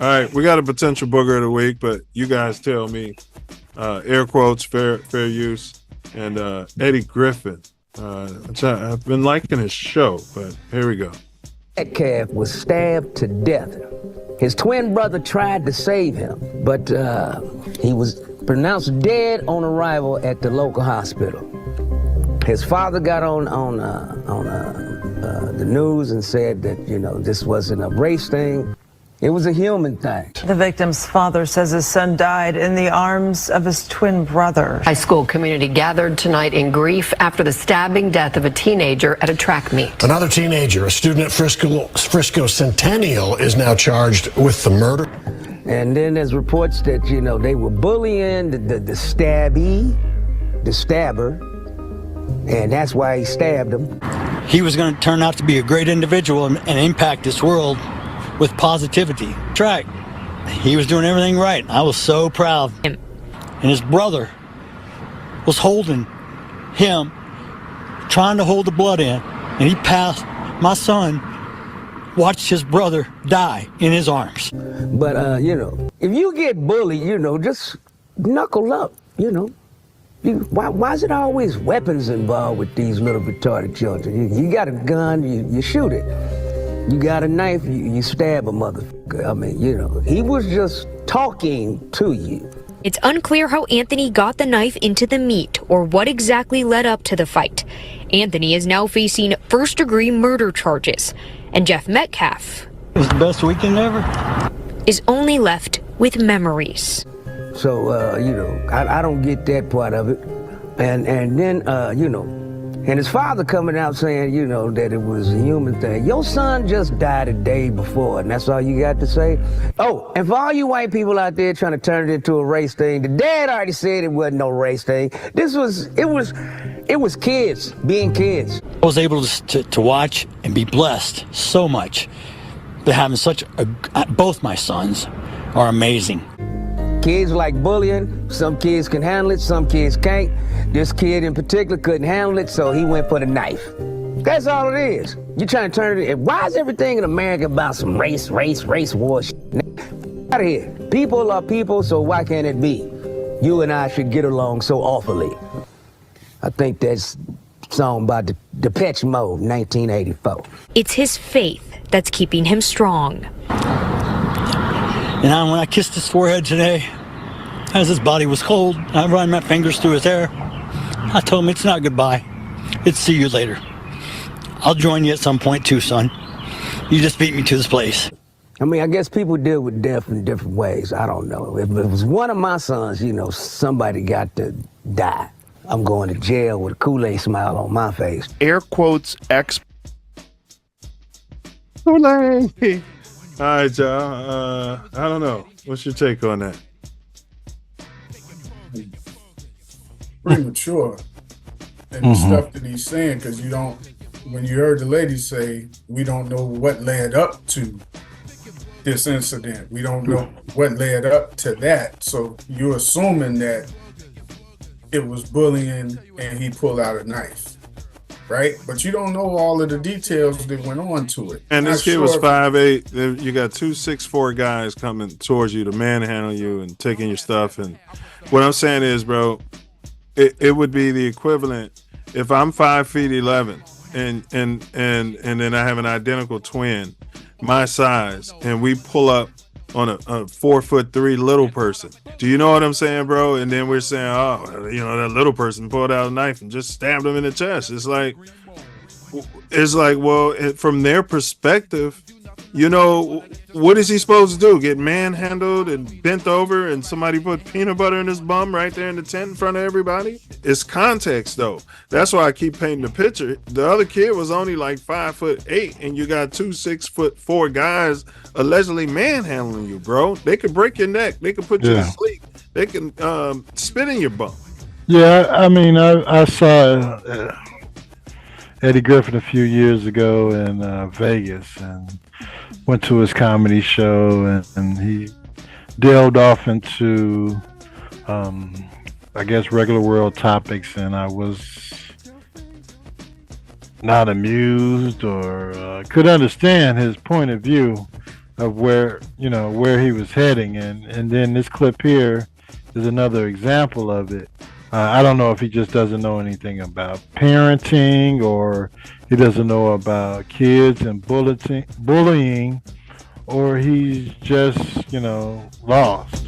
All right, we got a potential booger of the week, but you guys tell me. Air quotes, fair use, and Eddie Griffin. I've been liking his show, but here we go. Metcalf was stabbed to death. His twin brother tried to save him, but he was pronounced dead on arrival at the local hospital. His father got on the news and said that, this wasn't a race thing. It was a human thing. The victim's father says his son died in the arms of his twin brother. High school community gathered tonight in grief after the stabbing death of a teenager at a track meet. Another teenager, a student at Frisco Centennial, is now charged with the murder. And then there's reports that, they were bullying the stabber, and that's why he stabbed him. He was going to turn out to be a great individual and impact this world with positivity. Track, he was doing everything right. I was so proud. And his brother was holding him, trying to hold the blood in, and he passed. My son watched his brother die in his arms. But, if you get bullied, just knuckle up, Why is it always weapons involved with these little retarded children? You got a gun, you shoot it. You got a knife, you stab a motherfucker. I mean, he was just talking to you. It's unclear how Anthony got the knife into the meat or what exactly led up to the fight. Anthony is now facing first-degree murder charges. And Jeff Metcalf It was the best weekend ever. Is only left with memories. So, I don't get that part of it. And then, and his father coming out saying, that it was a human thing. Your son just died a day before, and that's all you got to say? Oh, and for all you white people out there trying to turn it into a race thing, the dad already said it wasn't no race thing. It was kids being kids. I was able to watch and be blessed so much. But having both my sons are amazing. Kids like bullying. Some kids can handle it, some kids can't. This kid in particular couldn't handle it, so he went for the knife. That's all it is. You trying to turn it. Why is everything in America about some race war shit? Out of here. People are people, so why can't it be? You and I should get along so awfully. I think that's a song by Depeche Mode, 1984. It's his faith that's keeping him strong. And when I kissed his forehead today, as his body was cold, I ran my fingers through his hair. I told him it's not goodbye. It's see you later. I'll join you at some point too, son. You just beat me to this place. I mean, I guess people deal with death in different ways. I don't know. If it was one of my sons, somebody got to die. I'm going to jail with a Kool-Aid smile on my face. Air quotes X. Kool-Aid. All right, y'all. I don't know. What's your take on that? Premature. And the stuff that he's saying, because when you heard the lady say, we don't know what led up to this incident. We don't know what led up to that. So you're assuming that it was bullying and he pulled out a knife. Right? But you don't know all of the details that went on to it. And this kid was 5'8". You got 2 6'4" guys coming towards you to manhandle you and taking your stuff. And what I'm saying is, bro, it would be the equivalent if I'm 5'11" and then I have an identical twin my size and we pull up on a 4'3" little person. Do you know what I'm saying, bro? And then we're saying, that little person pulled out a knife and just stabbed him in the chest. It's like, well, from their perspective, what is he supposed to do? Get manhandled and bent over and somebody put peanut butter in his bum right there in the tent in front of everybody? It's context, though. That's why I keep painting the picture. The other kid was only like 5'8", and you got 2 6'4" guys allegedly manhandling you, bro. They could break your neck. They could put you to sleep. They can spit in your bum. Yeah, I mean, I saw Eddie Griffin a few years ago in Vegas and went to his comedy show, and he delved off into, I guess, regular world topics, and I was not amused or could understand his point of view of where he was heading, and then this clip here is another example of it. I don't know if he just doesn't know anything about parenting, or he doesn't know about kids and bullying, or he's just lost.